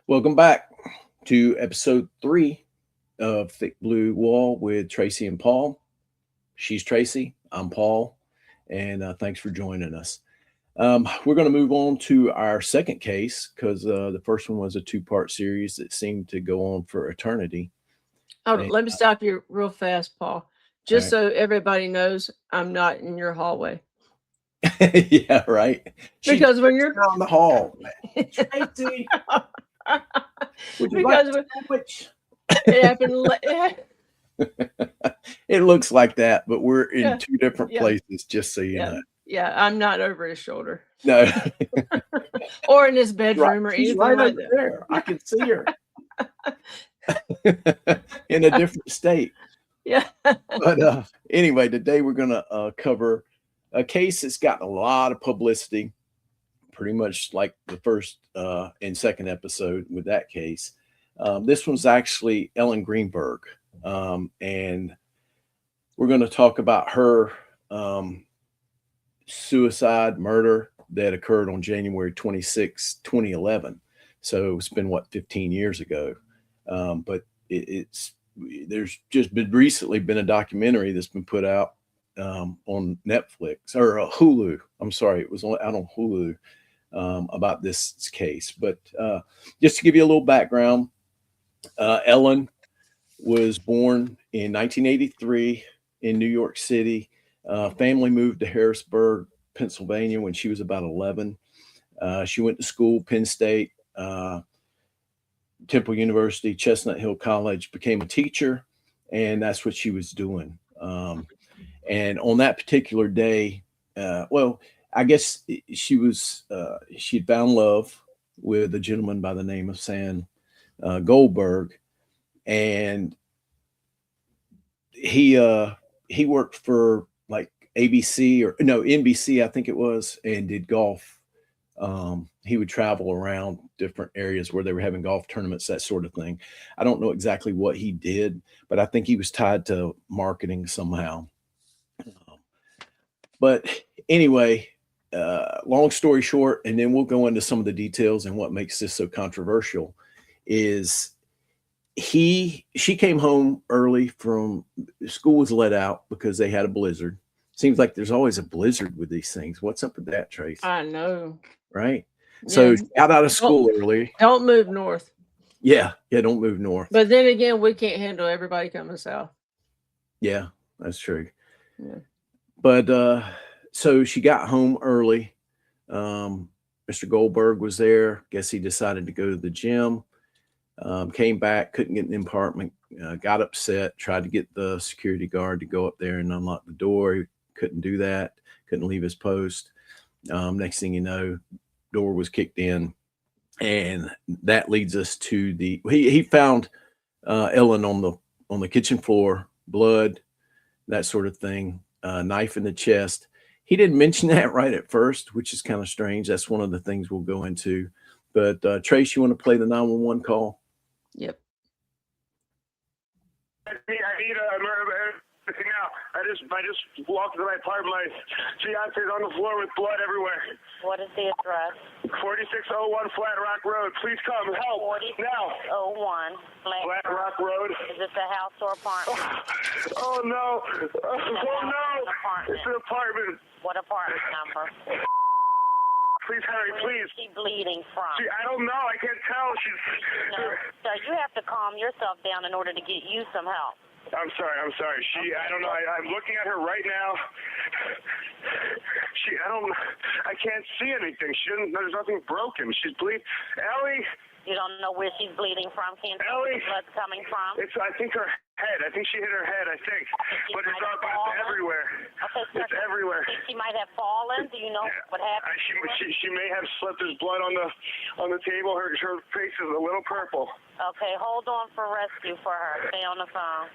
Welcome back to episode 3 of Thick Blue Wall with Traci and Paul. She's Traci, I'm Paul, and thanks for joining us. We're going to move on to our second case because the first one was a two-part series that seemed to go on for eternity. Oh, And, let me stop you real fast, Paul. Just so everybody knows, I'm not in your hallway. yeah, right. Because when you're down the hall, Traci, would you like a sandwich? It happened. It looks like that, but we're in two different places, just so you know. Yeah, I'm not over his shoulder. No. Or in his bedroom or anything right like over that. there. I can see her. In a different state. Yeah. But anyway, today we're going to cover a case that's gotten a lot of publicity, pretty much like the first and second episode with that case. This one's actually Ellen Greenberg. And we're going to talk about her suicide murder that occurred on January 26, 2011. So it's been, 15 years ago. But there's just recently been a documentary that's been put out on Netflix or Hulu. I'm sorry, it was out on Hulu about this case. But just to give you a little background, Ellen was born in 1983 in New York City. Family moved to Harrisburg, Pennsylvania when she was about 11. She went to school, Penn State, Temple University, Chestnut Hill College, became a teacher, and that's what she was doing. And on that particular day, I guess she'd found love with a gentleman by the name of Sam Goldberg, and he worked for like ABC or no NBC, I think it was, and did golf. He would travel around different areas where they were having golf tournaments, that sort of thing. I don't know exactly what he did, but I think he was tied to marketing somehow. But anyway, long story short, and then we'll go into some of the details and what makes this so controversial is she came home early from school, was let out because they had a blizzard. Seems like there's always a blizzard with these things. What's up with that, Trace? I know. Right. So got out of school early. Don't move north. Yeah. Don't move north. But then again, we can't handle everybody coming south. Yeah, that's true. Yeah. But so she got home early. Mr. Goldberg was there. Guess he decided to go to the gym. Came back, couldn't get in the apartment, got upset, tried to get the security guard to go up there and unlock the door. He couldn't do that, couldn't leave his post. Next thing you know, door was kicked in, and that leads us to he found Ellen on the kitchen floor, blood, that sort of thing, knife in the chest. He didn't mention that right at first, which is kind of strange. That's one of the things we'll go into. But Trace, you want to play the 911 call? Yep. I need a murder now. I just walked to my apartment. My fiance's on the floor with blood everywhere. What is the address? 4601 Flat Rock Road. Please come help now. 4601 Flat Rock Road. Is this a house or apartment? Oh no! Oh no! It's an apartment. What apartment number? Please hurry, please. Where is she bleeding from? I don't know. I can't tell. No, sir, you have to calm yourself down in order to get you some help. I'm sorry. I don't know. I'm looking at her right now. I can't see anything. There's nothing broken. She's bleeding. Ellie! You don't know where she's bleeding from? Can't see Ellie! where the blood's coming from? I think her head. I think she hit her head, I think. But it's everywhere. Okay, sir, it's everywhere. She might have fallen. Do you know what happened? She may have slipped. There's blood on the table. Her face is a little purple. Okay, hold on for rescue for her. Stay on the phone.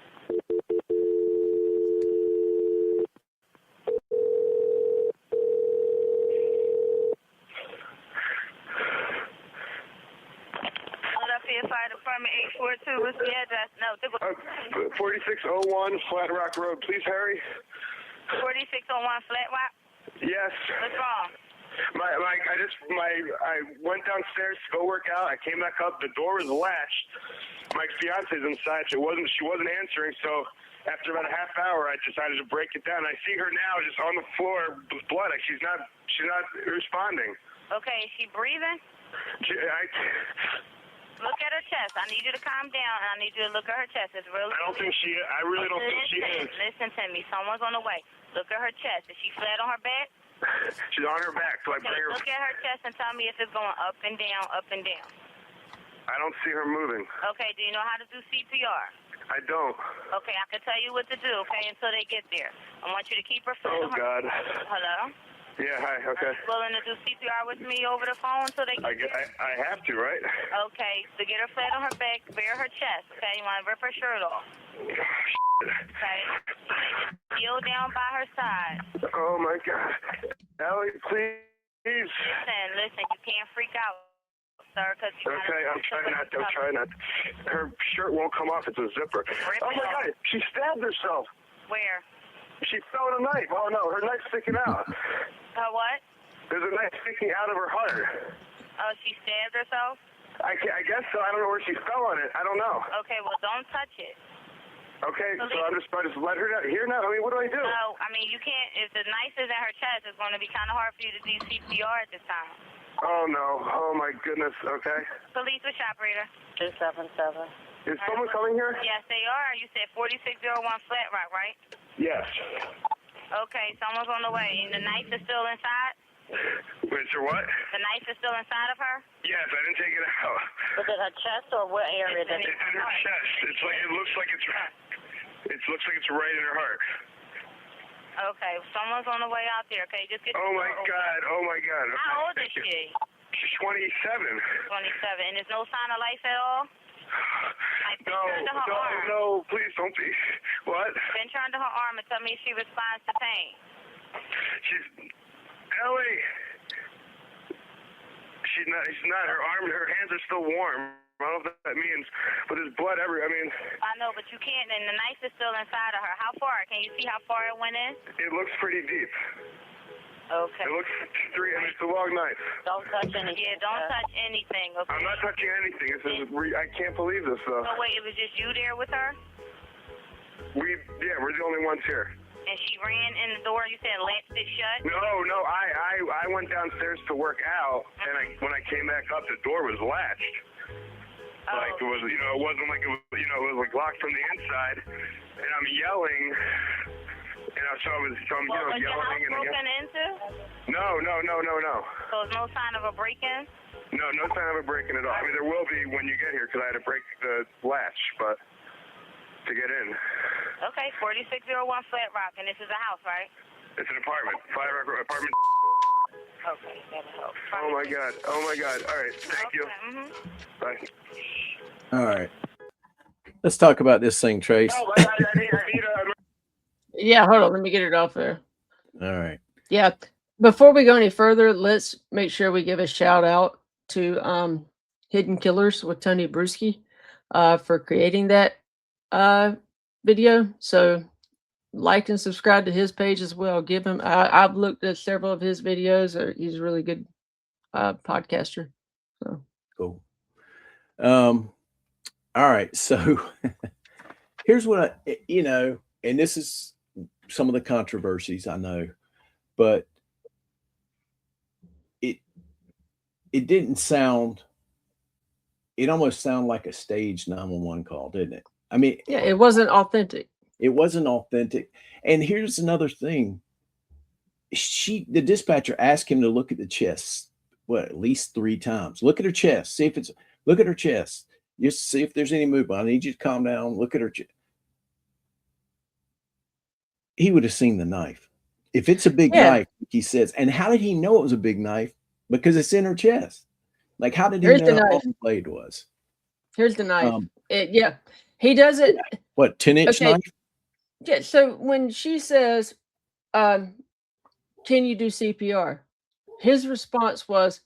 Fire Department 842. What's the address? No, 4601 Flat Rock Road. Please hurry. 4601 Flat Rock? Yes. What's wrong? I went downstairs to go work out. I came back up. The door was latched. My fiance's inside. She wasn't answering. So after about a half hour, I decided to break it down. I see her now just on the floor with blood. Like she's not responding. Okay, is she breathing? Look at her chest. I need you to calm down, and I need you to look at her chest. It's really. I really don't think she is. Listen to me. Someone's on the way. Look at her chest. Is she flat on her back? She's on her back, so I bring her. Look at her chest and tell me if it's going up and down, up and down. I don't see her moving. Okay, do you know how to do CPR? I don't. Okay, I can tell you what to do, okay, until they get there. I want you to keep her flat Oh, on her. God. Hello? Yeah, hi, okay. Are you willing to do CPR with me over the phone until they get there? I have to, right? Okay, so get her flat on her back, bare her chest, okay? You want to rip her shirt off. Okay? Kneel down by her side. Oh, my God. Ellie, please. Listen, you can't freak out, sir, because Okay, I'm trying not to. Her shirt won't come off. It's a zipper. Oh, my God. She stabbed herself. Where? She fell on a knife. Oh, no. Her knife's sticking out. Her what? There's a knife sticking out of her heart. Oh, she stabbed herself? I guess so. I don't know where she fell on it. I don't know. Okay, well, don't touch it. Okay, so I just let her down. Here now. I mean, what do I do? No, I mean, you can't. If the knife is in her chest, it's going to be kind of hard for you to do CPR at this time. Oh, no. Oh, my goodness. Okay. Police, which operator? 277. Is someone coming here? Yes, they are. You said 4601 Flat Rock, right? Yes. Okay, someone's on the way. And the knife is still inside? Wait, so what? The knife is still inside of her? Yes, I didn't take it out. Was it her chest or what area did It's in her chest. It looks like it's right in her heart. Okay, someone's on the way out there. Okay, just get. Oh my God! Oh my God! Okay, How old is thank you. she? She's 27. 27, and there's no sign of life at all. I've been turned to her arm. No, please don't be. What? Been turned to her arm and tell me if she responds to pain. She's Ellie. She's not. Her arm, her hands are still warm. I don't know what that means, but there's blood everywhere. I mean, I know, but you can't, and the knife is still inside of her. How far? Can you see how far it went in? it looks pretty deep. Okay. It looks and it's a long knife. Don't touch anything. Yeah, don't touch anything, okay? I'm not touching anything. I can't believe this, though. So wait, it was just you there with her? We're the only ones here. And she ran in the door, you said latched it shut? No, I went downstairs to work out, and when I came back up, the door was latched. Like it was, it wasn't like it was, it was like locked from the inside, and I'm yelling, so I'm Was your house yelling and broken into? No. So there's no sign of a break-in? No sign of a break-in at all. I mean, there will be when you get here because I had to break the latch, but to get in. Okay, 4601 Flat Rock, and this is a house, right? It's an apartment, Flat Rock apartment. Okay, that'll help. Oh my God. All right, thank you. Bye. All right. Let's talk about this thing, Trace. Oh, I need Yeah, hold on. Let me get it off there. All right. Yeah. Before we go any further, let's make sure we give a shout out to Hidden Killers with Tony Bruschi for creating that video. So like and subscribe to his page as well. Give him. I've looked at several of his videos. He's a really good podcaster. So Cool. All right. So here's what and this is some of the controversies I know, but it didn't sound. It almost sounded like a staged 911 call, didn't it? I mean, yeah, it wasn't authentic. It wasn't authentic. And here's another thing. The dispatcher asked him to look at the chest, at least 3 times. Look at her chest. Look at her chest. Just see if there's any movement. I need you to calm down. Look at her chest. He would have seen the knife. If it's a big knife, he says. And how did he know it was a big knife? Because it's in her chest. Like, how did he know how long the blade was? Here's the knife. He does it. What, 10-inch knife? Yeah. So when she says, can you do CPR? His response was,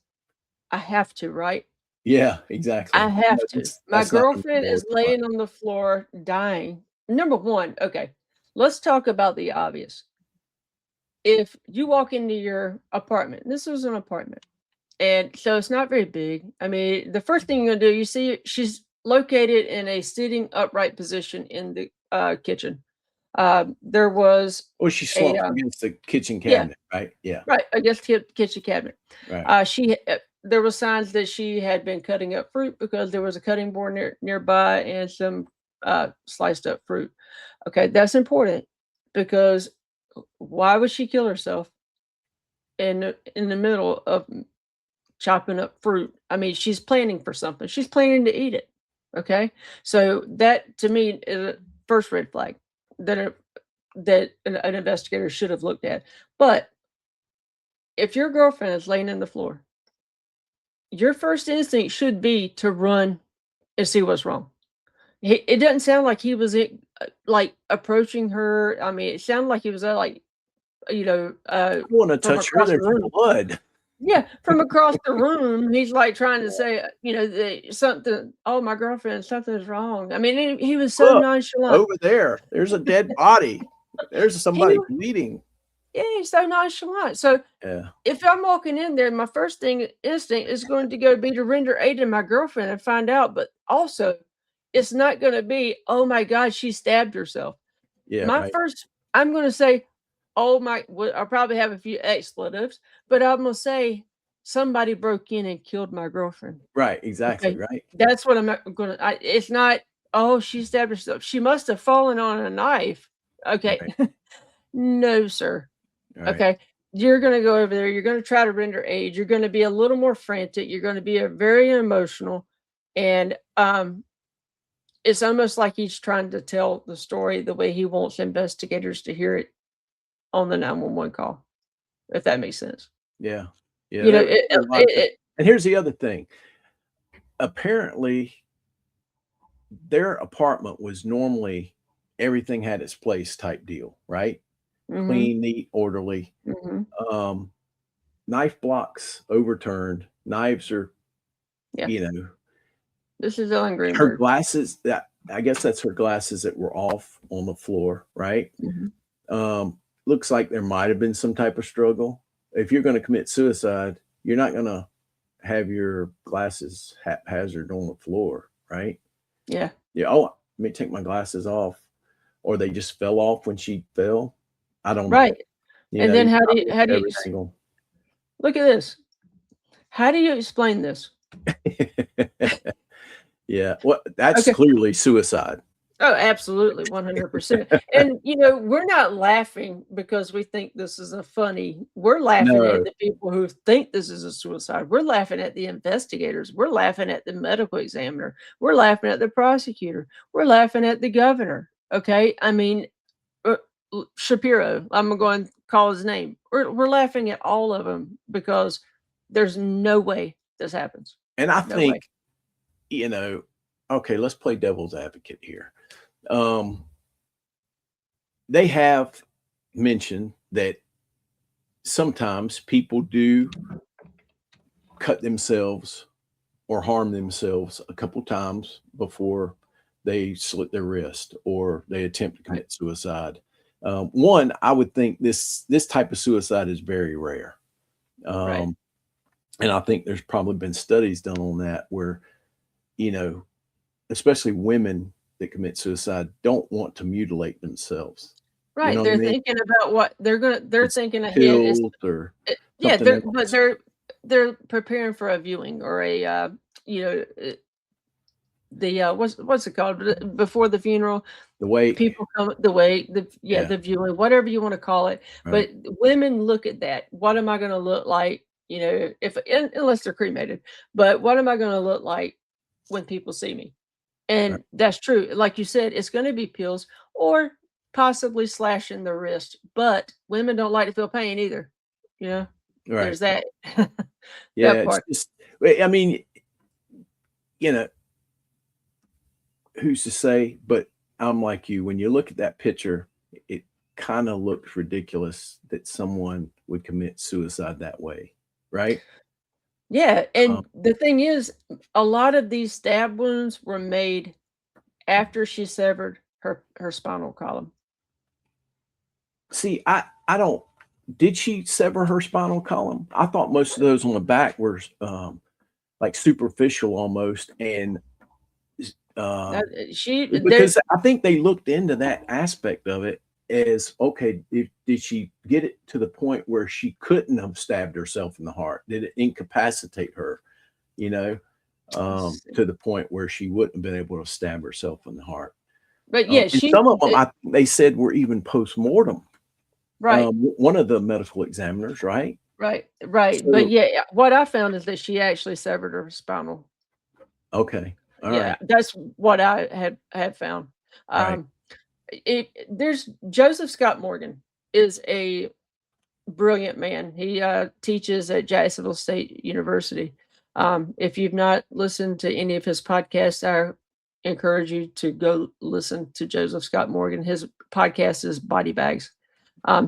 I have to, right? Yeah, exactly. I have to. My girlfriend is laying on the floor dying. Number one, okay, let's talk about the obvious. if you walk into your apartment, this was an apartment, and so it's not very big. I mean, the first thing you're gonna do, you see she's located in a sitting upright position in the kitchen. There was Or she a slumped against the kitchen yeah, cabinet, right? Yeah, right against the kitchen cabinet. right. There were signs that she had been cutting up fruit because there was a cutting board nearby and some sliced up fruit. Okay, that's important because why would she kill herself in the middle of chopping up fruit? I mean, she's planning for something. She's planning to eat it. Okay, so that to me is a first red flag that an investigator should have looked at. But if your girlfriend is laying in the floor, your first instinct should be to run and see what's wrong. It doesn't sound like he was like approaching her. I mean, it sounded like he was like I want to from touch her. across the There's room. blood. Yeah, from across the room, he's like trying to say, something. Oh, my girlfriend, something's wrong. I mean, he was so Look, nonchalant. over there. There's a dead body. There's somebody bleeding. Yeah, he's so nonchalant. So Yeah. if I'm walking in there, my first instinct is going to be to render aid to my girlfriend and find out. But also, it's not going to be, oh my God, she stabbed herself. Yeah. My Right. first, I'm going to say, oh my, I'll probably have a few expletives, but I'm going to say somebody broke in and killed my girlfriend. Right. Exactly. Okay. Right. That's what I'm going to, it's not, oh, she stabbed herself. She must have fallen on a knife. Okay. Right. No, sir. Right. Okay. You're going to go over there. You're going to try to render aid. You're going to be a little more frantic. You're going to be very emotional. And it's almost like he's trying to tell the story the way he wants investigators to hear it on the 911 call, if that makes sense. Yeah. Yeah. You know, And here's the other thing. Apparently, their apartment was normally everything had its place type deal, right? mhm, Clean, neat, orderly. mhm. Knife blocks overturned. Knives are, Yeah. you know, This is Ellen her Greenberg. glasses. I guess that's her glasses that were off on the floor, right? Mhm. Looks like there might have been some type of struggle. If you're going to commit suicide, you're not going to have your glasses haphazard on the floor, right? Yeah. Yeah. Oh, let me take my glasses off, or they just fell off when she fell. I don't know. Right. You And know, then you how do gotta you look how at do you every single. look at this? How do you explain this? Yeah. Well, that's Okay. clearly suicide. Oh, absolutely, 100%. And, we're not laughing because we think this is funny. We're laughing No. at the people who think this is a suicide. We're laughing at the investigators. We're laughing at the medical examiner. We're laughing at the prosecutor. We're laughing at the governor. Okay? I mean, Shapiro, I'm going to call his name. We're laughing at all of them because there's no way this happens. And I No way. think, okay, let's play devil's advocate here. They have mentioned that sometimes people do cut themselves or harm themselves a couple times before they slit their wrist or they attempt to commit suicide. One, I would think this type of suicide is very rare. Right. And I think there's probably been studies done on that where, especially women that commit suicide don't want to mutilate themselves. Right. You know what They're I mean? thinking about what they're It's thinking ahead. pills or Yeah, something but else. they're preparing for a viewing or a what's it called before the funeral? The way People come the Yeah. the viewing, whatever you want to call it. Right. But women look at that. What am I going to look like? Unless they're cremated, but what am I going to look like when people see me? And Right. that's true. Like you said, it's going to be pills or possibly slashing the wrist. But women don't like to feel pain either. Right. There's that. Yeah, That it's part. just, I mean, who's to say? But I'm like you. When you look at that picture, it kind of looks ridiculous that someone would commit suicide that way, right? Yeah, and Um, the thing is, a lot of these stab wounds were made after she severed her spinal column. See, I don't did she sever her spinal column? I thought most of those on the back were like superficial almost, and uh, There, because I think they looked into that aspect of it as okay, did she get it to the point where she couldn't have stabbed herself in the heart? Did it incapacitate her? You know, to the point where she wouldn't have been able to stab herself in the heart. but yeah, And some of them, I think they said were even post-mortem. right. One of the medical examiners, right? Right. So, But yeah, what I found is that she actually severed her spinal. okay. All Yeah, right. that's what I had found. Right. There's Joseph Scott Morgan is a brilliant man. He teaches at Jacksonville State University. If you've not listened to any of his podcasts, I encourage you to go listen to Joseph Scott Morgan. His podcast is Body Bags.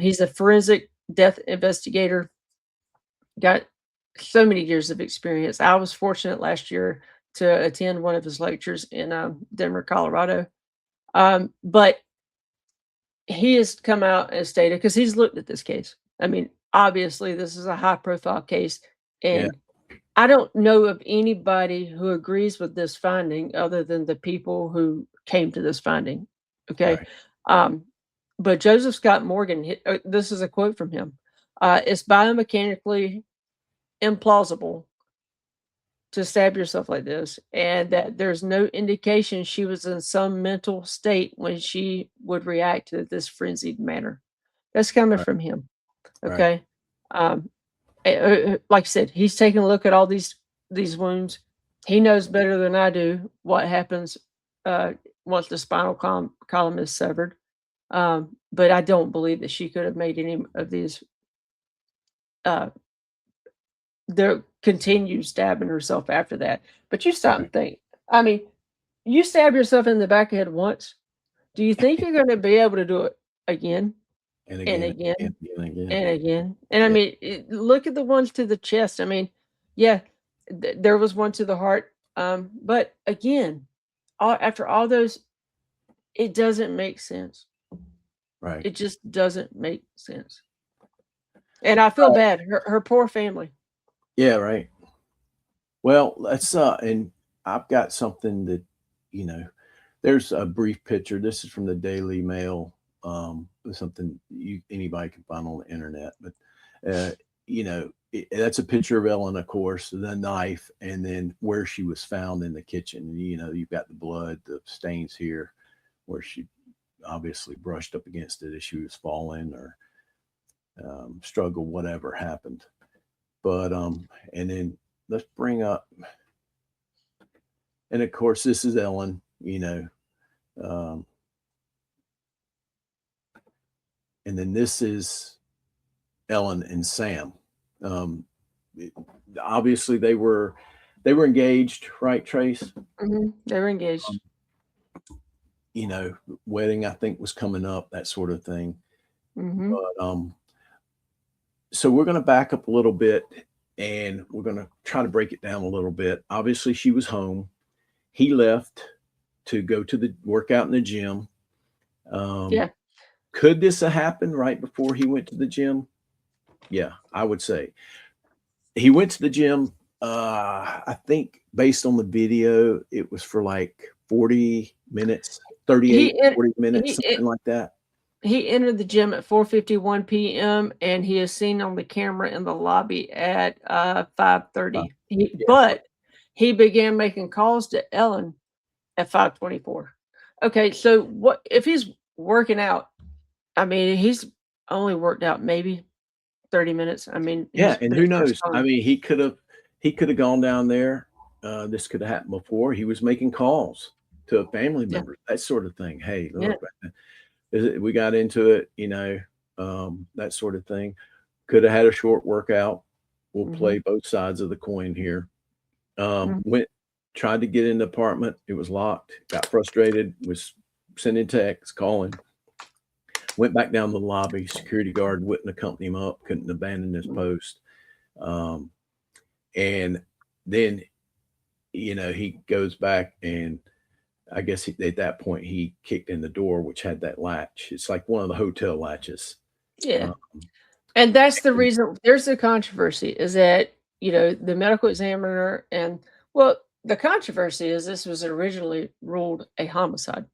He's a forensic death investigator, got so many years of experience. I was fortunate last year to attend one of his lectures in Denver, Colorado. But he has come out and stated, because he's looked at this case. I mean, obviously, this is a high profile case. Yeah. And I don't know of anybody who agrees with this finding other than the people who came to this finding. Okay. Right. But Joseph Scott Morgan, this is a quote from him. It's biomechanically implausible to stab yourself like this, and that there's no indication she was in some mental state when she would react to this frenzied manner. That's coming Right. from him. Right. Okay. Like I said, he's taking a look at all these wounds. He knows better than I do what happens once the spinal column is severed. But I don't believe that she could have made any of these there continue stabbing herself after that. But you stop and think. I mean, you stab yourself in the back of the head once. Do you think you're going to be able to do it again And and again, again and again. and again? And I Yeah. mean, look at the ones to the chest. I mean, yeah, there was one to the heart. But again, after all those, it doesn't make sense. Right. It just doesn't make sense. And I feel bad. Her poor family. Yeah, right. Well, let's and I've got something that, there's a brief picture. This is from the Daily Mail. Something anybody can find on the internet, but that's a picture of Ellen, of course, the knife, and then where she was found in the kitchen. You've got the blood, the stains here, where she obviously brushed up against it as she was falling or struggled, whatever happened. But and then let's bring up, and of course this is Ellen, and then this is Ellen and Sam. Obviously they were engaged, right, Trace? Mm-hmm. They were engaged. Wedding I think was coming up, that sort of thing. Mm-hmm. But so we're going to back up a little bit and we're going to try to break it down a little bit. Obviously she was home. He left to go to the workout in the gym. Yeah. Could this have happened right before he went to the gym? Yeah, I would say. He went to the gym. I think based on the video, it was for like 40 minutes, 40 minutes, something like that. He entered the gym at 4:51 p.m. and he is seen on the camera in the lobby at 5:30. But he began making calls to Ellen at 5:24. Okay, so what if he's working out? I mean, he's only worked out maybe 30 minutes. I mean, yeah, and who knows? I mean, he could have gone down there. This could have happened before. He was making calls to a family member, that sort of thing. Hey, look, we got into it, that sort of thing. Could have had a short workout. We'll play both sides of the coin here. Tried to get in the apartment. It was locked. Got frustrated. Was sending texts, calling. Went back down to the lobby. Security guard wouldn't accompany him up. Couldn't abandon his post. And then, he goes back and I guess at that point he kicked in the door, which had that latch. It's like one of the hotel latches. Yeah. And that's the reason there's the controversy is that, the medical examiner the controversy is this was originally ruled a homicide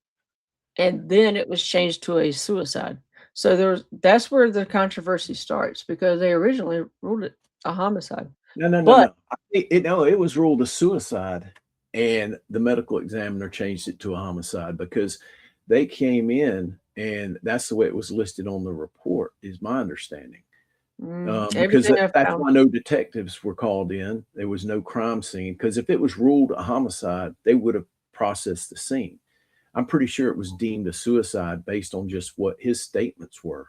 and then it was changed to a suicide. So that's where the controversy starts because they originally ruled it a homicide. No. It was ruled a suicide and the medical examiner changed it to a homicide because they came in and that's the way it was listed on the report, is my understanding. Because that's why no detectives were called in. There was no crime scene because if it was ruled a homicide, they would have processed the scene. I'm pretty sure it was deemed a suicide based on just what his statements were.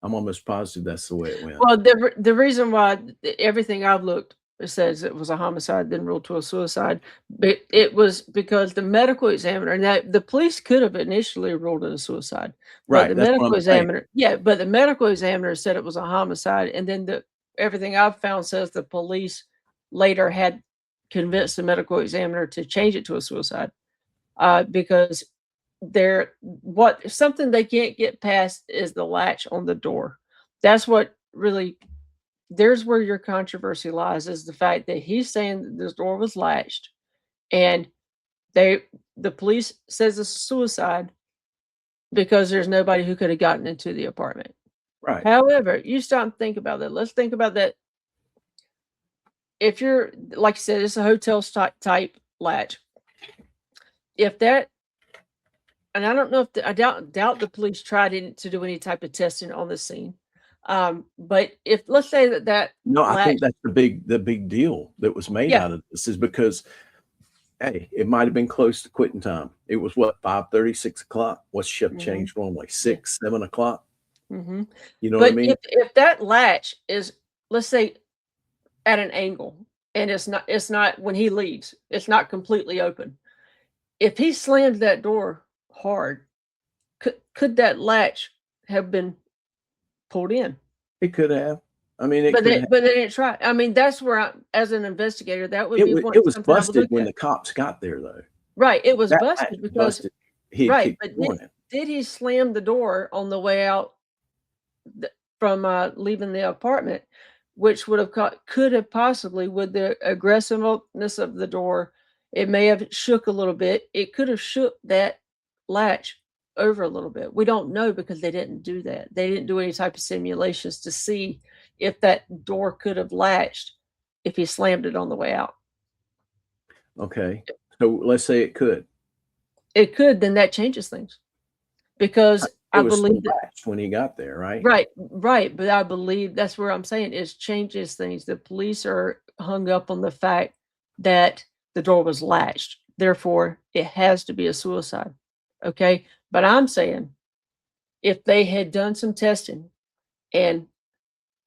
I'm almost positive that's the way it went. Well, the reason why everything I've looked says it was a homicide, then ruled to a suicide, but it was because the medical examiner and that the police could have initially ruled it a suicide. Right. But the medical examiner, but the medical examiner said it was a homicide, and then everything I've found says the police later had convinced the medical examiner to change it to a suicide. Because something they can't get past is the latch on the door. That's what really, there's where your controversy lies, is the fact that he's saying that this door was latched and the police says it's suicide because there's nobody who could have gotten into the apartment. Right. However, you stop and think about that. Let's think about that. If you're, like I said, it's a hotel type latch. If that, and I don't know if I doubt the police tried to do any type of testing on the scene. But if let's say that no, latch, I think that's the big deal that was made out of this is because, hey, it might have been close to quitting time. It was what, 5:30, 6 o'clock? What's shift change normally? 6, 7 o'clock? Mm-hmm. You know what I mean? If that latch is, let's say, at an angle and it's not when he leaves, it's not completely open. If he slammed that door hard, could that latch have been pulled in? It could have. I mean, but they didn't try. I mean, that's where as an investigator, that would be it was busted when the cops got there, though. Right, it was busted because right. But did he slam the door on the way out from leaving the apartment, which could have possibly, with the aggressiveness of the door, it may have shook a little bit. It could have shook that latch over a little bit. We don't know because they didn't do that. They didn't do any type of simulations to see if that door could have latched if he slammed it on the way out. Okay. So let's say it could. It could, then that changes things. Because I believe latched when he got there, right? Right. But I believe that's where I'm saying it changes things. The police are hung up on the fact that the door was latched. Therefore, it has to be a suicide. Okay. But I'm saying if they had done some testing and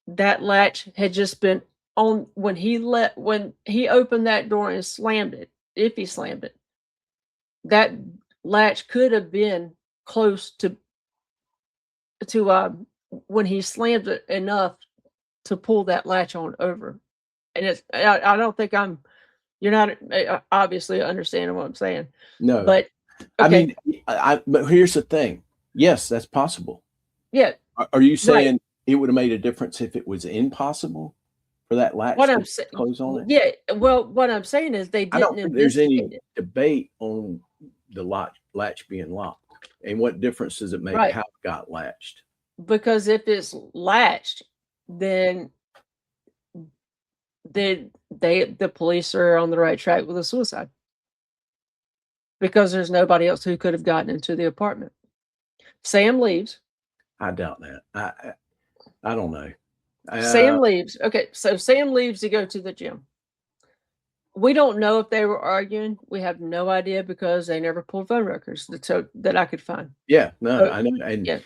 that latch had just been on when he opened that door and slammed it, if he slammed it, that latch could have been close to when he slammed it enough to pull that latch on over. And I don't think you're not obviously understanding what I'm saying. No, but okay. I mean, but here's the thing. Yes, that's possible. Yeah. Are you saying it would have made a difference if it was impossible for that latch to close on it? Yeah. Well, what I'm saying is they didn't. I don't think there's any debate on the latch being locked. And what difference does it make how it got latched? Because if it's latched, then the police are on the right track with a suicide. Because there's nobody else who could have gotten into the apartment. Sam leaves. I doubt that. I don't know. Sam leaves. Okay, so Sam leaves to go to the gym. We don't know if they were arguing. We have no idea because they never pulled phone records that I could find. Yeah, no, I know. And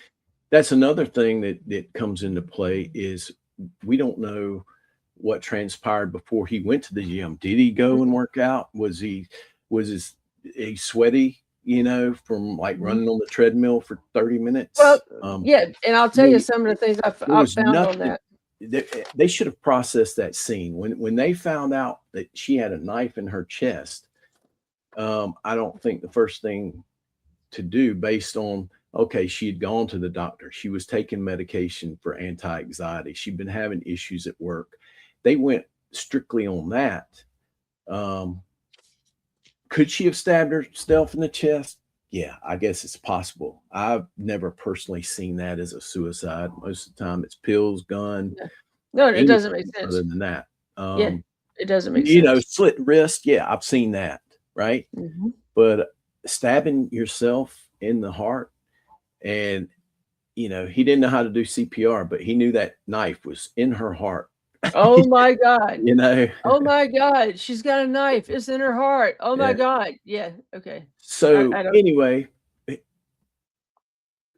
that's another thing that comes into play is we don't know what transpired before he went to the gym. Did he go and work out? Was he sweaty, from like running on the treadmill for 30 minutes? Well, and I'll tell you some of the things I found on that. They should have processed that scene when they found out that she had a knife in her chest. I don't think the first thing to do, based on okay, she had gone to the doctor. She was taking medication for anti-anxiety. She'd been having issues at work. They went strictly on that. Could she have stabbed herself in the chest? Yeah, I guess it's possible. I've never personally seen that as a suicide. Most of the time it's pills, gun, No, it doesn't anything make sense. other than that. Yeah, it doesn't make You know, sense. slit wrist. Yeah, I've seen that. Right. Mhm. But stabbing yourself in the heart, and, you know, he didn't know how to do CPR, but he knew that knife was in her heart. Oh my God. You know? Oh my God. She's got a knife. It's in her heart. Oh my Yeah. God. Yeah. Okay. So I don't. anyway,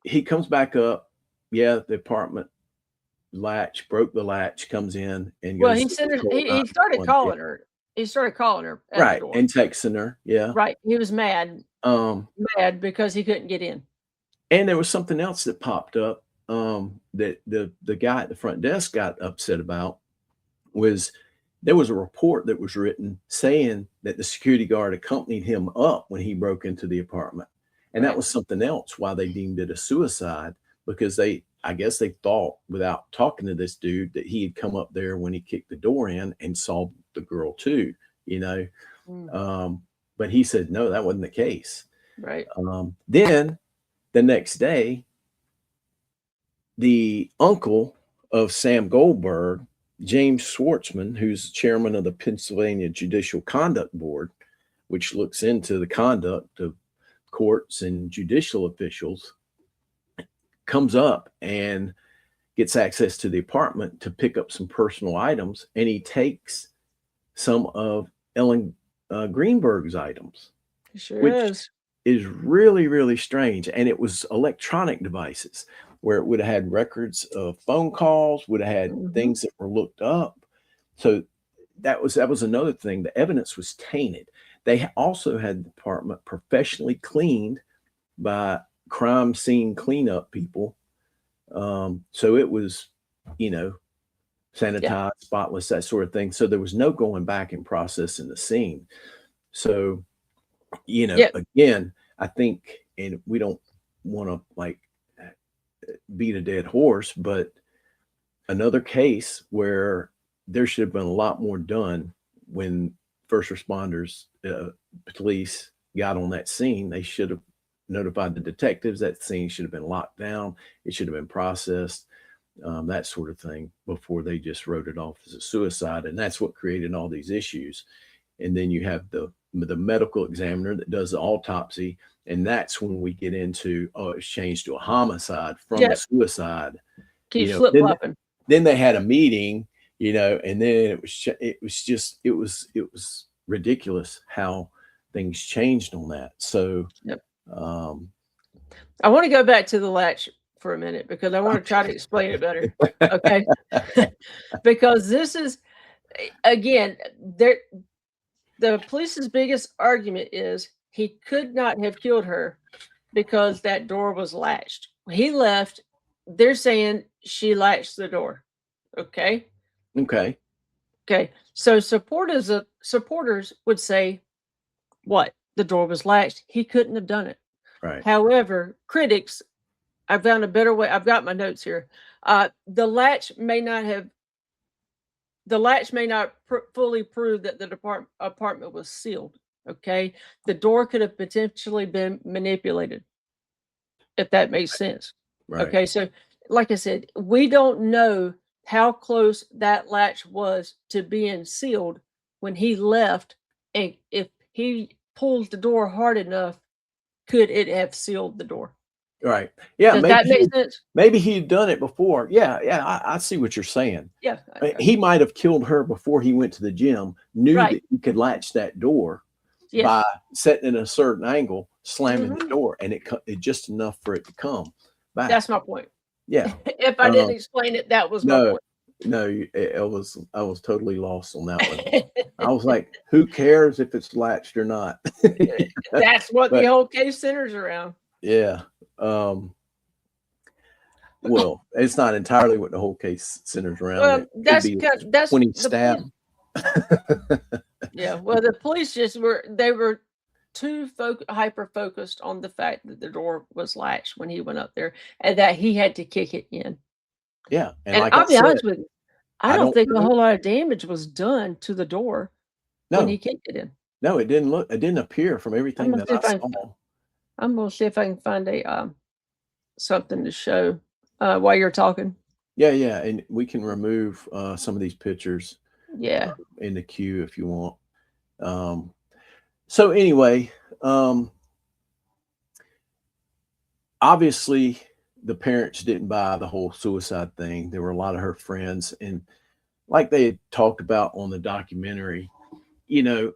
he comes back up. Yeah, the apartment latch, broke the latch, comes in and Well, goes he to sent her. the He door, started knock on calling it. her. He started calling her at the Right, door. and texting her. Yeah. Right. He was mad because he couldn't get in. And there was something else that popped up that the guy at the front desk got upset about. Was there was a report that was written saying that the security guard accompanied him up when he broke into the apartment. And that Right. was something else why they deemed it a suicide, because I guess they thought, without talking to this dude, that he had come up there when he kicked the door in and saw the girl too, you know. But he said, no, that wasn't the case. Right. Then the next day, the uncle of Sam Goldberg, James Schwartzman, who's chairman of the Pennsylvania Judicial Conduct Board, which looks into the conduct of courts and judicial officials, comes up and gets access to the apartment to pick up some personal items, and he takes some of Ellen Greenberg's items. He sure which is really, really strange. And it was electronic devices where it would have had records of phone calls, would have had things that were looked up. So that was another thing. The evidence was tainted. They also had the apartment professionally cleaned by crime scene cleanup people. So it was, you know, sanitized, spotless, that sort of thing. So there was no going back and processing the scene. So, you know, again, I think, and we don't want to like beat a dead horse, but another case where there should have been a lot more done when first responders, police got on that scene. They should have notified the detectives. That scene should have been locked down. It should have been processed, that sort of thing, before they just wrote it off as a suicide. And that's what created all these issues. And then you have the medical examiner that does the autopsy. And that's when we get into, it's changed to a homicide from a suicide. Keeps flip-flopping. Then they had a meeting, you know, and then it was ridiculous how things changed on that. So, I want to go back to the latch for a minute because I want to try to explain it better. Okay. Because this is, again, the police's biggest argument is he could not have killed her because that door was latched. He left. They're saying she latched the door. Okay. Okay. So supporters would say, what? The door was latched. He couldn't have done it. Right. However, critics, I found a better way. I've got my notes here. The latch may not fully prove that the apartment was sealed. Okay. The door could have potentially been manipulated, if that makes sense. Right. Okay. So like I said, we don't know how close that latch was to being sealed when he left. And if he pulled the door hard enough, could it have sealed the door? Right. Yeah. Does that make sense? Maybe he'd done it before. Yeah. I see what you're saying. Yeah. He might have killed her before he went to the gym, knew that he could latch that door by setting in a certain angle, slamming the door, and it just enough for it to come back. That's my point. Yeah. If I didn't explain it, that was my point. No, I was totally lost on that one. I was like, who cares if it's latched or not? That's what the whole case centers around. Yeah. Well, it's not entirely what the whole case centers around. Well, that's when he stabbed. Yeah. Well, the police they were too hyper focused on the fact that the door was latched when he went up there and that he had to kick it in. Yeah, and And like I I'll be said, honest with you, I I don't don't think a know. whole lot of damage was done to the door when he No, kicked it in. no, it didn't appear from I'm everything gonna that see I if I can saw. I'm gonna see if I can find a something to show while you're talking. Yeah, yeah, and we can remove some of these pictures Yeah. in the queue if you want. So anyway, obviously the parents didn't buy the whole suicide thing. There were a lot of her friends, and like they had talked about on the documentary, you know,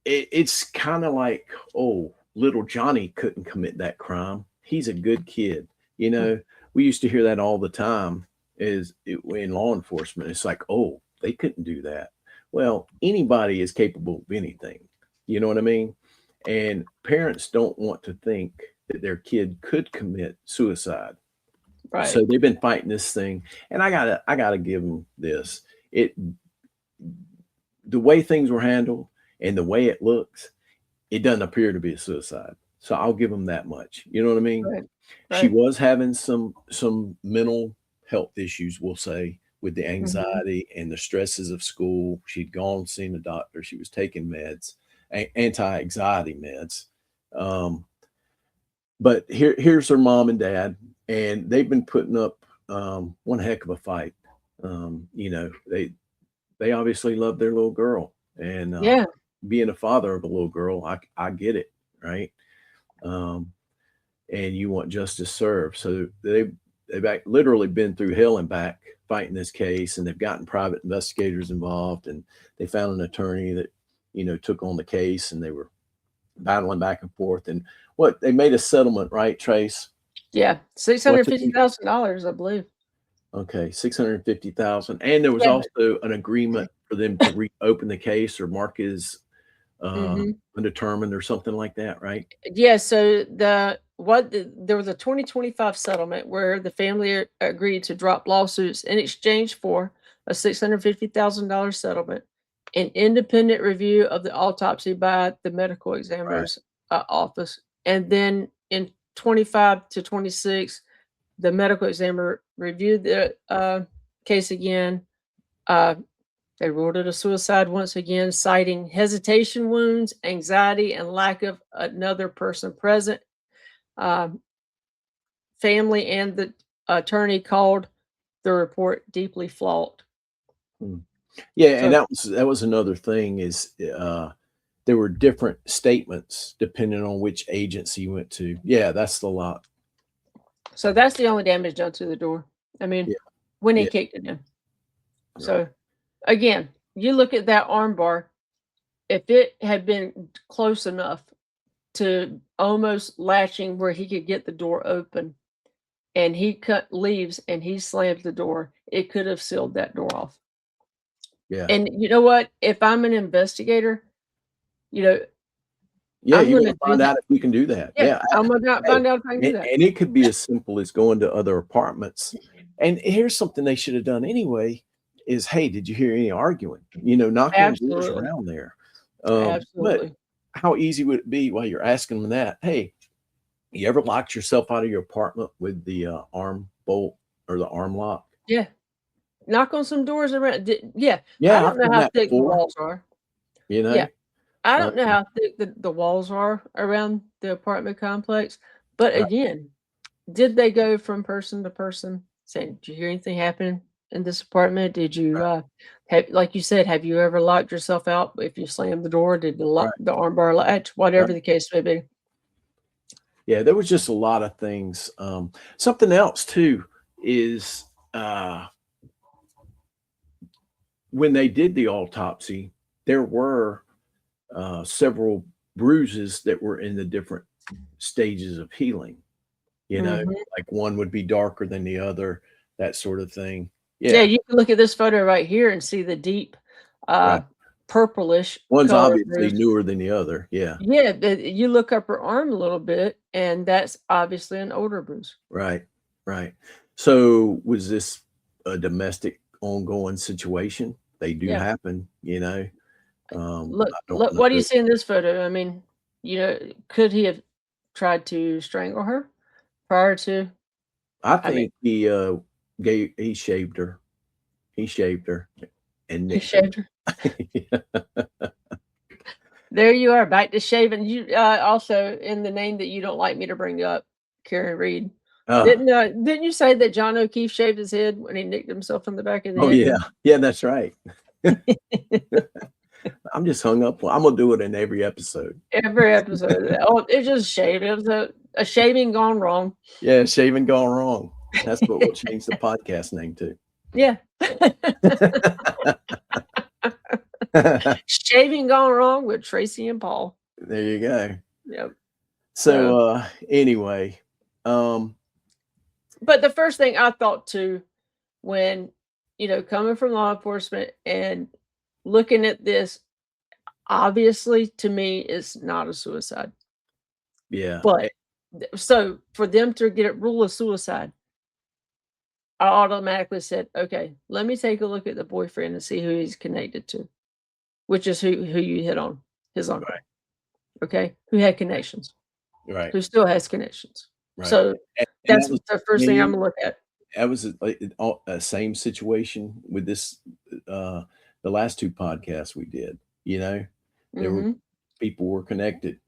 it's kind of like, oh, little Johnny couldn't commit that crime. He's a good kid. You know, we used to hear that all the time in law enforcement. It's like, oh, they couldn't do that. Well, anybody is capable of anything. You know what I mean? And parents don't want to think that their kid could commit suicide. Right. So they've been fighting this thing, and I gotta give them this. The way things were handled and the way it looks, it doesn't appear to be a suicide. So I'll give them that much. You know what I mean? Right. She Right. was having some mental health issues, we'll say, with the Mhm. anxiety and the stresses of school. She'd gone seen a doctor. She was taking meds, anti-anxiety meds. But here's her mom and dad, and they've been putting up one heck of a fight. You know, they obviously love their little girl, and Yeah. being a father of a little girl, I get it, right? Um, and you want justice served. So literally been through hell and back fighting this case, and they've gotten private investigators involved, and they found an attorney that took on the case, and they were battling back and forth. And what they made a settlement, right, Trace? Yeah. What's it? $650,000, I believe. Okay, 650,000, and there was Yeah. also an agreement for them to reopen the case or mark as Mhm. undetermined or something like that, right? Yeah, so there was a 2025 settlement where the family agreed to drop lawsuits in exchange for a $650,000 settlement, an independent review of the autopsy by the medical Right. examiner's office, and then in 25 to 26, the medical examiner reviewed the case again. Uh, they ruled it a suicide once again, citing hesitation wounds, anxiety, and lack of another person present. Um, Family and the attorney called the report deeply flawed. Hmm. Yeah, and So, that was another thing is there were different statements depending on which agency you went to. Yeah, that's the lot. so that's the only damage done to the door. I mean, Yeah, when he yeah, kicked it in. right. So again, you look at that arm bar. If it had been close enough to almost latching where he could get the door open, and he leaves and he slams the door, it could have sealed that door off. Yeah. And you know what? If I'm an investigator, you know, Yeah, I'm you gonna wanna do find that. out if you can do that. Yeah, Yeah, I'm gonna hey, find out if I can do that. and it could be as simple as going to other apartments. And here's something they should have done anyway is, "Hey, did you hear any arguing?" Knock on doors Absolutely. around there. But Absolutely. how easy would it be while you're asking them that, "Hey, you ever locked yourself out of your apartment with the, arm bolt or the arm lock?" Yeah. Knock on some doors around. Yeah. I "Yeah, don't I've know done how that thick the before," walls are. you know? Yeah. I Uh, don't know how thick the walls are around the apartment complex. But right, again, did they go from person to person saying, "Did you hear anything happen in this apartment? Did you, right, have like you said, have you ever locked yourself out if you slammed the door? Did right, the armbar latch?" right. Whatever the case may be. Yeah, there was just a lot of things. Something else too is, when they did the autopsy, there were several bruises that were in the different stages of healing. Mhm. Like one would be darker than the other, that sort of thing. Yeah, Yeah, you can look at this photo right here and see the deep, right. uh, purplish One's color obviously bruise. newer than the other. Yeah, Yeah, you look up her arm a little bit, and that's obviously an older bruise. right, right. So was this a domestic ongoing situation? They do Yeah. happen. Look, I don't look, what do you know. see in this photo? I mean, could he have tried to strangle her prior to? I I mean, think he shaved her. He shaved her and he nicked her. shaved her. There you are, back to shaving. You also in the name that you don't like me to bring up, Karen Reed. Didn't you say that John O'Keefe shaved his head when he nicked himself in the back of the Oh head? yeah, yeah, that's right. I'm just hung up. I'm gonna do it in every episode. Every episode. Oh, it just shaved. It was a shaving gone wrong. Yeah, shaving gone wrong. That's what we'll change the podcast name to. Yeah. Shaving gone wrong with Traci and Paul. There you go. Yep. So anyway, but the first thing I thought too, when coming from law enforcement and looking at this, obviously to me it's not a suicide. yeah. But so for them to get it rule a suicide, I automatically said, okay, let me take a look at the boyfriend and see who he's connected to, which is who you hit on, his uncle. Right. Okay, who had connections, Right. who still has connections. Right. So and that's the first thing I'm gonna look at. That was a same situation with this, the last two podcasts we did. There were people were connected.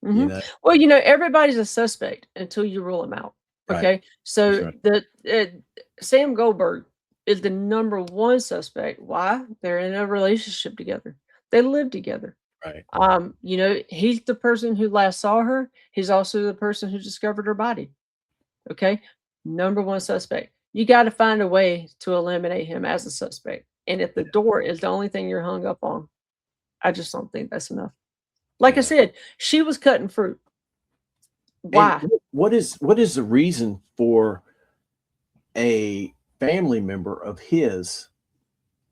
Well, everybody's a suspect until you rule them out. Okay, Right. so right. Sam Goldberg is the number one suspect. Why? They're in a relationship together. They live together. Right. He's the person who last saw her. He's also the person who discovered her body. Okay, number one suspect. You got to find a way to eliminate him as a suspect. And if the door is the only thing you're hung up on, I just don't think that's enough. Like I said, she was cutting fruit. Why? And what is the reason for a family member of his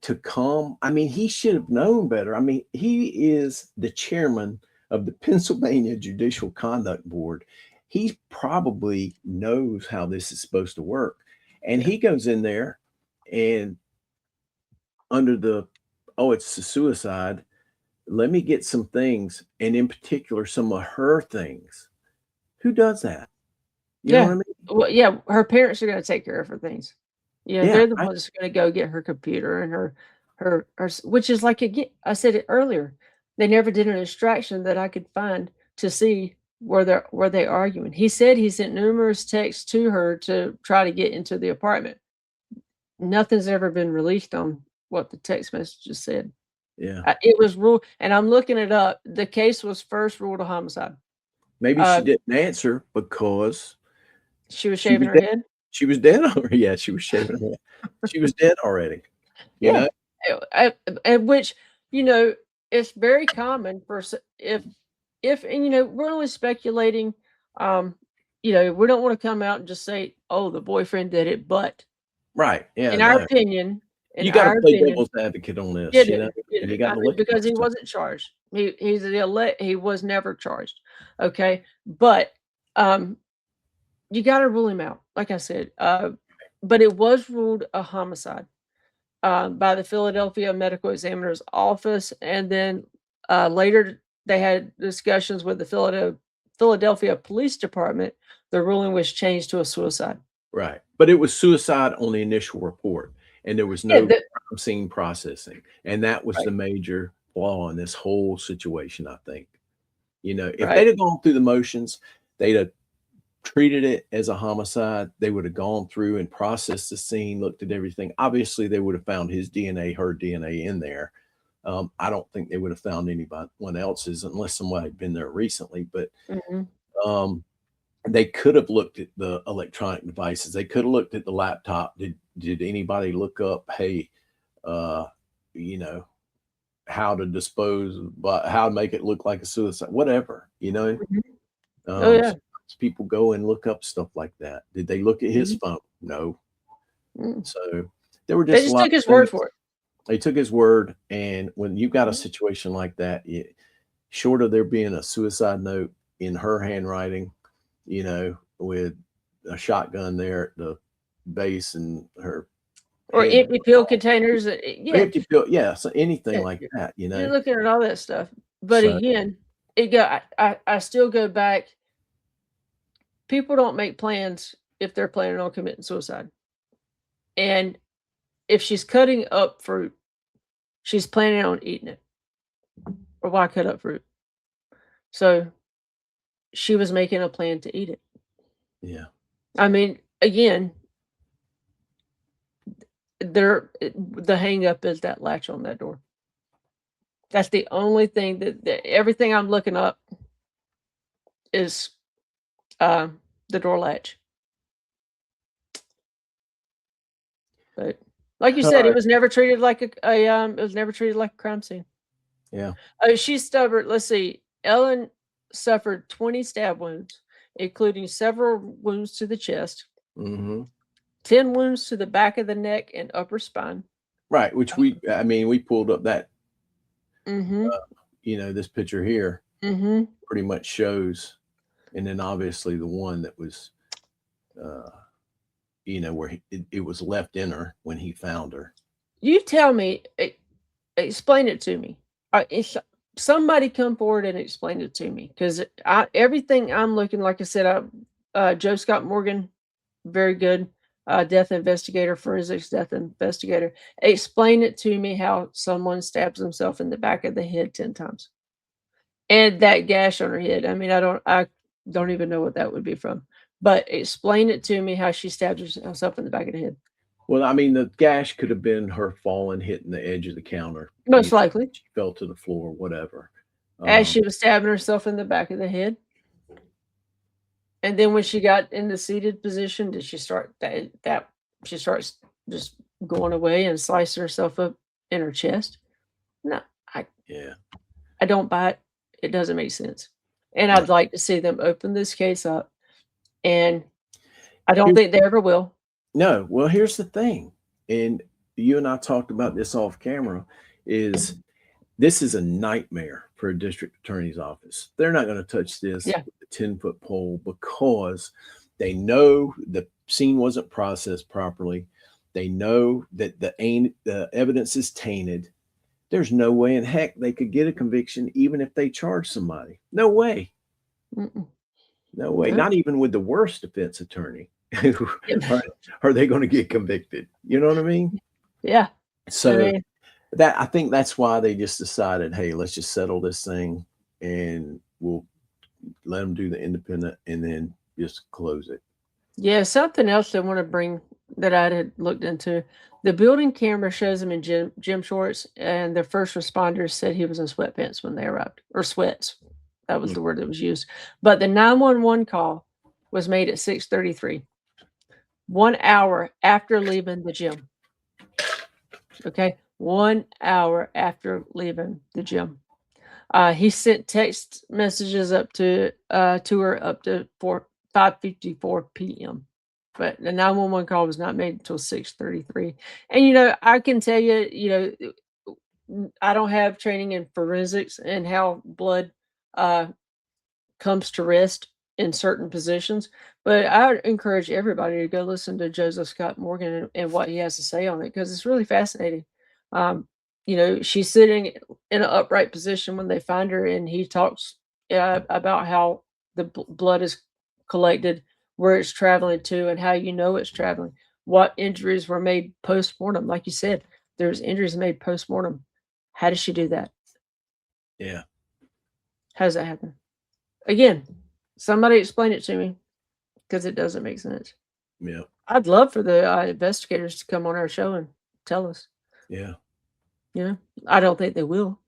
to come? I mean, he should have known better. I mean, he is the chairman of the Pennsylvania Judicial Conduct Board. He probably knows how this is supposed to work. And he goes in there and under it's a suicide. Let me get some things, and in particular, some of her things. Who does that? You know what I mean? Well, yeah, her parents are going to take care of her things. They're the ones going to go get her computer and her, which is like, again, I said it earlier. They never did an extraction that I could find to see where they arguing. He said he sent numerous texts to her to try to get into the apartment. Nothing's ever been released on what the text messages said. Yeah. It was ruled, and I'm looking it up. The case was first ruled a homicide. Maybe she didn't answer because she was shaving her head. She was dead already. Yeah, she was shaving her head. She was dead already. You know? And which, it's very common for if we're only speculating. We don't want to come out and just say, "Oh, the boyfriend did it," but right, yeah. In our opinion, you got to play devil's advocate on this. You got to look because he wasn't charged. He was never charged. Okay, but you got to rule him out, like I said. But it was ruled a homicide by the Philadelphia Medical Examiner's Office, and then later they had discussions with the Philadelphia Police Department. The ruling was changed to a suicide. Right, but it was suicide on the initial report, and there was no crime scene processing, and that was the major flaw in this whole situation. I think, if they'd have gone through the motions, they'd have treated it as a homicide. They would have gone through and processed the scene, looked at everything. Obviously, they would have found his DNA, her DNA in there. I don't think they would have found anyone else's unless somebody had been there recently. But they could have looked at the electronic devices. They could have looked at the laptop. Did anybody look up, hey, how to dispose, but how to make it look like a suicide, whatever, people go and look up stuff like that. Did they look at his phone? No. So they were just, they just took his word for it. They took his word. And when you've got a situation like that, short of there being a suicide note in her handwriting, with a shotgun there at the base and her or hand empty pill containers. or Yeah, empty pill, yeah, so anything yeah, like that, you you're know. looking at all that stuff. But So again, I still go back. People don't make plans if they're planning on committing suicide. And if she's cutting up fruit, she's planning on eating it. Or why cut up fruit? So she was making a plan to eat it. yeah, I mean, again, the hang up is that latch on that door. That's the only thing that everything I'm looking up is the door latch. But like you all said, it right, was never treated like it was never treated like a crime scene. yeah, She's stubborn. Let's see. Ellen suffered 20 stab wounds, including several wounds to the chest, mm-hmm. 10 wounds to the back of the neck and upper spine. Right, which I mean, we pulled up that, Mm-hmm. you know, this picture here Mm-hmm. pretty much shows, and then obviously the one that was, you know, where it was left in her when he found her. You tell me, explain it to me. Somebody come forward and explain it to me, because everything I'm looking, like I said, Joe Scott Morgan, very good death investigator, forensics death investigator. Explain it to me how someone stabs himself in the back of the head 10 times, and that gash on her head. I mean, I don't even know what that would be from, but explain it to me how she stabs herself in the back of the head. Well, I mean, the gash could have been her falling, hitting the edge of the counter. Most likely, she fell to the floor, whatever. as she was stabbing herself in the back of the head. And then when she got in the seated position, did she start that she starts just going away and slicing herself up in her chest? No, Yeah, I don't buy it. It doesn't make sense. And I'd like to see them open this case up. And I don't think they ever will. no. Well, here's the thing, and you and I talked about this off camera, is this is a nightmare for a district attorney's office. They're not going to touch this Yeah. with a 10-foot pole because they know the scene wasn't processed properly. They know that the evidence is tainted. There's no way in heck they could get a conviction even if they charge somebody. No way. Mm-mm. No way. No. Not even with the worst defense attorney are they going to get convicted. You know what I mean? Yeah. So I mean, I think that's why they just decided, hey, let's just settle this thing and we'll let them do the independent and then just close it. yeah, something else I want to bring that I had looked into. The building camera shows him in gym shorts, and the first responders said he was in sweatpants when they arrived, or sweats. That was the word that was used. But the 911 call was made at 6:33, 1 hour after leaving the gym. Okay, 1 hour after leaving the gym. He sent text messages up to her up to 5:54 p.m. But the 911 call was not made until 6:33. And you know, I can tell you, you know, I don't have training in forensics and how blood comes to rest in certain positions, but I would encourage everybody to go listen to Joseph Scott Morgan and what he has to say on it, because it's really fascinating. You know, she's sitting in an upright position when they find her, and he talks about how the blood is collected, where it's traveling to, and how you know it's traveling, what injuries were made post-mortem. Like you said, there's injuries made post-mortem. How does she do that? Yeah. How does that happen? Again, somebody explain it to me, because it doesn't make sense. Yeah. I'd love for the investigators to come on our show and tell us. Yeah. You know, I don't think they will.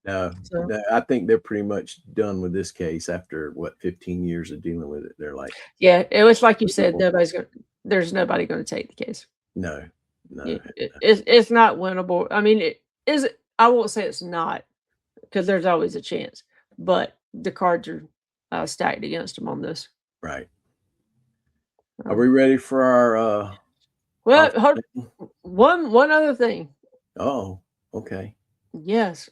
No, So, no, I think they're pretty much done with this case after 15 years of dealing with it. They're like, yeah, it was like you said, there's nobody going to take the case. no. It's not winnable. I mean, I won't say it's not, because there's always a chance, but the cards are stacked against them on this. Right. Are we ready for our Well, one other thing. Oh, okay. Yes.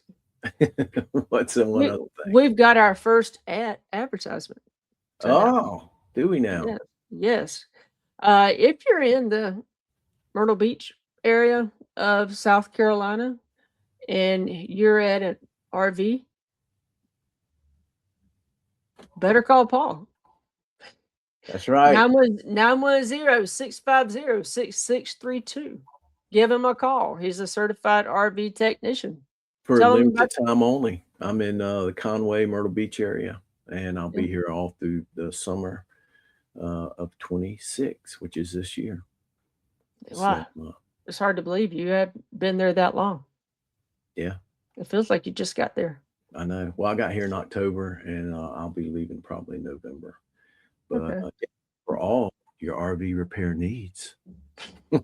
What's the one other thing? We've got our first advertisement. Oh, do we now? Yes. If you're in the Myrtle Beach area of South Carolina and you're at an RV, better call Paul. That's right. 910-650-6632. Give him a call. He's a certified RV technician. For Tell a him limited time only. I'm in the Conway, Myrtle Beach area, and I'll be here all through the summer of 26, which is this year. Wow. So, It's hard to believe you have been there that long. yeah, It feels like you just got there. I know. Well, I got here in October, and I'll be leaving probably November. But Okay. for all your RV repair needs. Where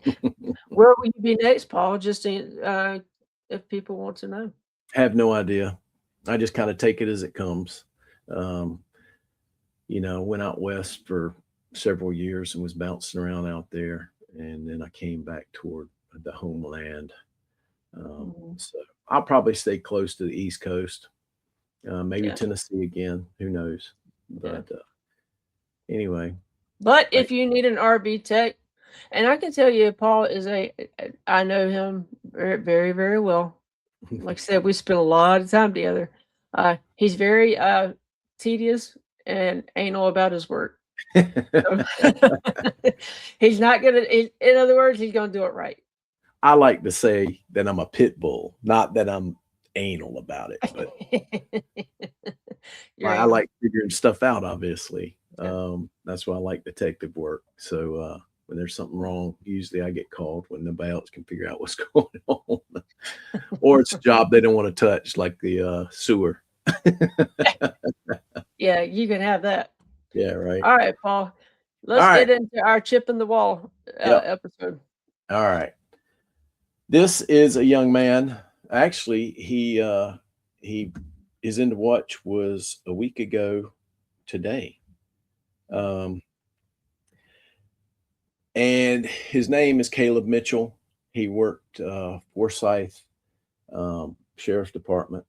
will you be next, Paul? Just if people want to know. Have no idea. I just kind of take it as it comes. Went out west for several years and was bouncing around out there. And then I came back toward the homeland. So I'll probably stay close to the East Coast, maybe Tennessee again. Who knows? But anyway. But if you need an RV tech, and I can tell you, Paul I know him very, very, very well. Like I said, we spent a lot of time together. He's very tedious and anal about his work. He's not gonna. In other words, he's gonna do it right. I like to say that I'm a pit bull, not that I'm anal about it, but I like figuring stuff out, obviously. That's why I like detective work. So when there's something wrong, usually I get called when nobody else can figure out what's going on. Or it's a job they don't want to touch, like the sewer. Yeah, you can have that. Yeah, right. All right, Paul. Let's get into our chip in the wall episode. All right. This is a young man. Actually, his end of watch was a week ago today. And his name is Caleb Mitchell. He worked Forsyth Sheriff's Department.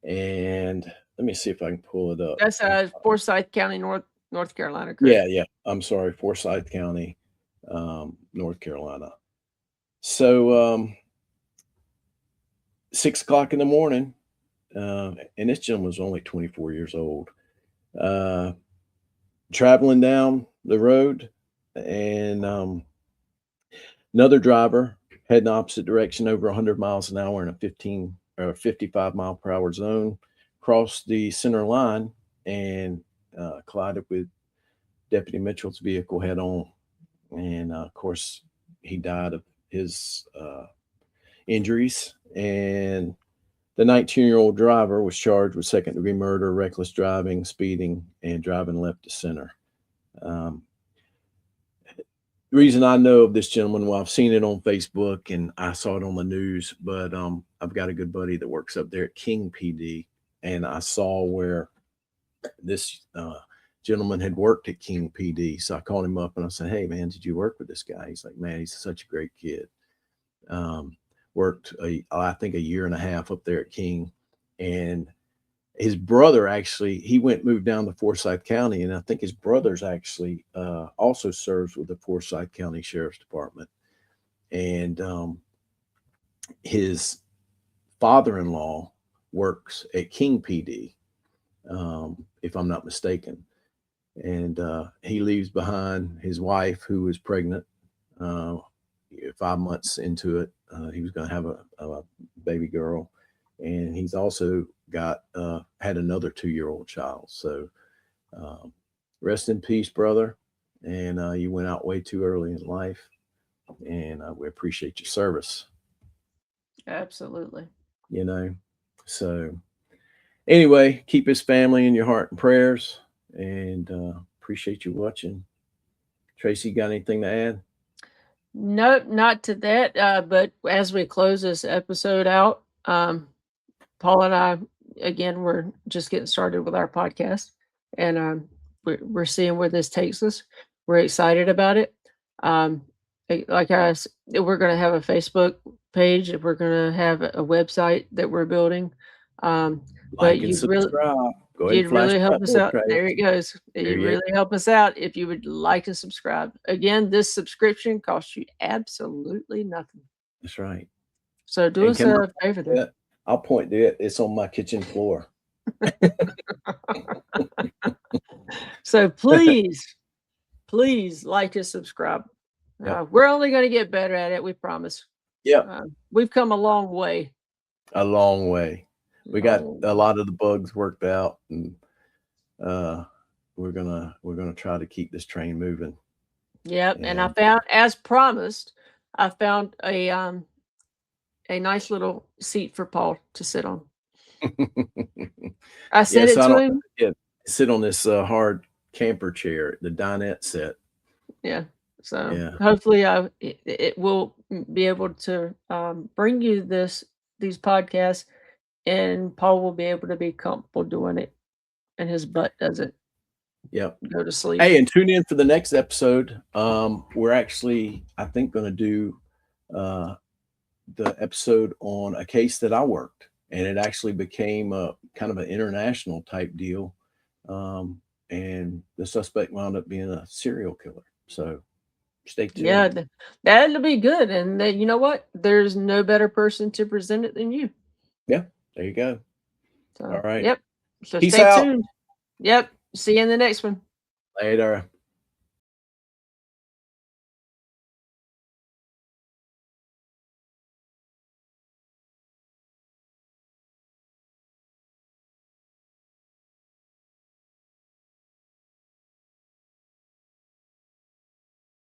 And let me see if I can pull it up. That's Forsyth County, North Carolina, correct? Yeah. I'm sorry, Forsyth County, North Carolina. So 6 o'clock in the morning, and this gentleman was only 24 years old, traveling down the road, and another driver heading the opposite direction over 100 miles an hour in a 15 or 55 mile per hour zone crossed the center line and collided with Deputy Mitchell's vehicle head on. And of course, he died of his injuries. And the 19-year-old driver was charged with second-degree murder, reckless driving, speeding, and driving left to center. The reason I know of this gentleman, well, I've seen it on Facebook and I saw it on the news, but I've got a good buddy that works up there at King PD, and I saw where this gentleman had worked at King PD. So I called him up and I said, "Hey, man, did you work with this guy?" He's like, "Man, he's such a great kid." Worked, I think, a year and a half up there at King. And his brother actually, he moved down to Forsyth County. And I think his brother's actually also serves with the Forsyth County Sheriff's Department. And his father-in-law works at King PD, if I'm not mistaken. And he leaves behind his wife, who was pregnant 5 months into it. He was going to have a baby girl, and he's also had another 2-year-old child. So rest in peace, brother. And you went out way too early in life, and we appreciate your service. Absolutely. So anyway, keep his family in your heart and prayers, and appreciate you watching. Tracy, got anything to add? Nope, not to that. But as we close this episode out, Paul and I, again, we're just getting started with our podcast, and we're seeing where this takes us. We're excited about it. Like I said, we're going to have a Facebook page. We're going to have a website that we're building. Like and subscribe. Go ahead You'd and flash really help that us there, out. Trace. There it goes. There You'd you really help us out if you would like to subscribe. Again, this subscription costs you absolutely nothing. That's right. So do And us can I a favor there. Yeah, I'll point to it. It's on my kitchen floor. So please, please like and subscribe. Yep. We're only going to get better at it. We promise. Yeah, We've come a long way. a long way. We got Long a lot of the bugs worked out, and we're gonna try to keep this train moving. Yep. And I And found, as promised, I found a nice little seat for Paul to sit on. I said yes, it I to don't him. yeah, sit on this hard camper chair, the dinette set. Yeah. So Yeah. hopefully it will be able to bring you these podcasts, and Paul will be able to be comfortable doing it, and his butt doesn't Yep. go to sleep. Hey, and tune in for the next episode. We're actually, I think, going to do the episode on a case that I worked, and it actually became a kind of an international type deal. And the suspect wound up being a serial killer. So stay tuned. Yeah, that'll be good. And then, you know what? There's no better person to present it than you. Yeah, there you go. So, All right. Yep. So Peace stay out. tuned. Yep. See you in the next one. Later.